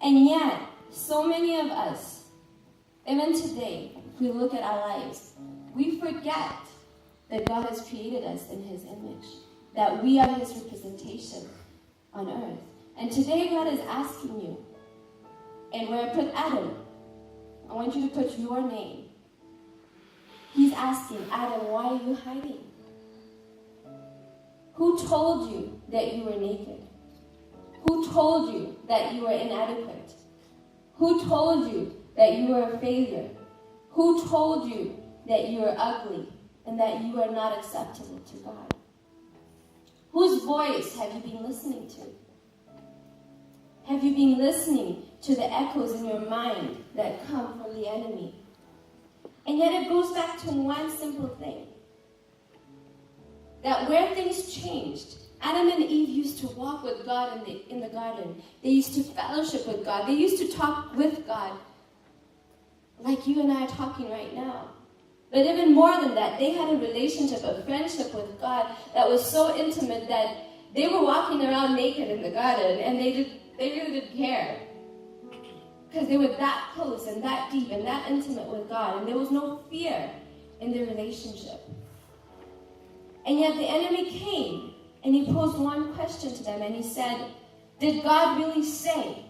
And yet, so many of us, even today, if we look at our lives, we forget that God has created us in His image, that we are His representation on earth. And today God is asking you, and where I put Adam, I want you to put your name. He's asking, Adam, why are you hiding? Who told you that you were naked? Who told you that you were inadequate? Who told you that you were a failure? Who told you that you are ugly and that you are not acceptable to God? Whose voice have you been listening to? Have you been listening to the echoes in your mind that come from the enemy? And yet it goes back to one simple thing. That where things changed, Adam and Eve used to walk with God in the garden. They used to fellowship with God. They used to talk with God like you and I are talking right now. But even more than that, they had a relationship, a friendship with God that was so intimate that they were walking around naked in the garden and they really didn't care. Because they were that close and that deep and that intimate with God. And there was no fear in their relationship. And yet the enemy came and he posed one question to them and he said, did God really say?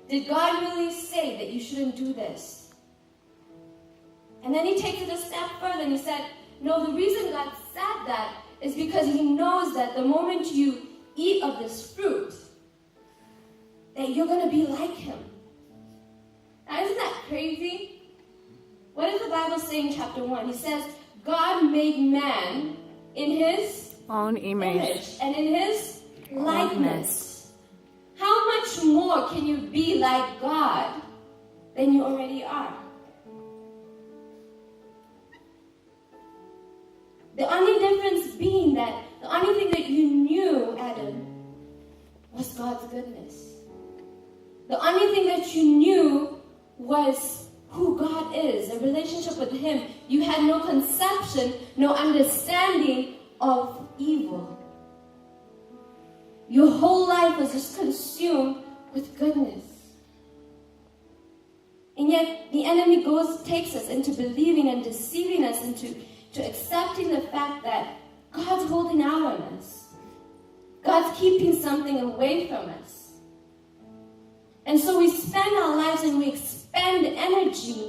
Did God really say that you shouldn't do this? And then he takes it a step further and he said, no, the reason God said that is because He knows that the moment you eat of this fruit, that you're going to be like Him. Now, isn't that crazy? What does the Bible say in chapter 1? He says, God made man in His own image and in His likeness. How much more can you be like God than you already are? The only difference being that the only thing that you knew, Adam, was God's goodness. The only thing that you knew was who God is, a relationship with Him. You had no conception, no understanding of evil. Your whole life was just consumed with goodness. And yet the enemy takes us into believing and deceiving us into accepting the fact that God's holding out on us. God's keeping something away from us. And so we spend our lives and we expend energy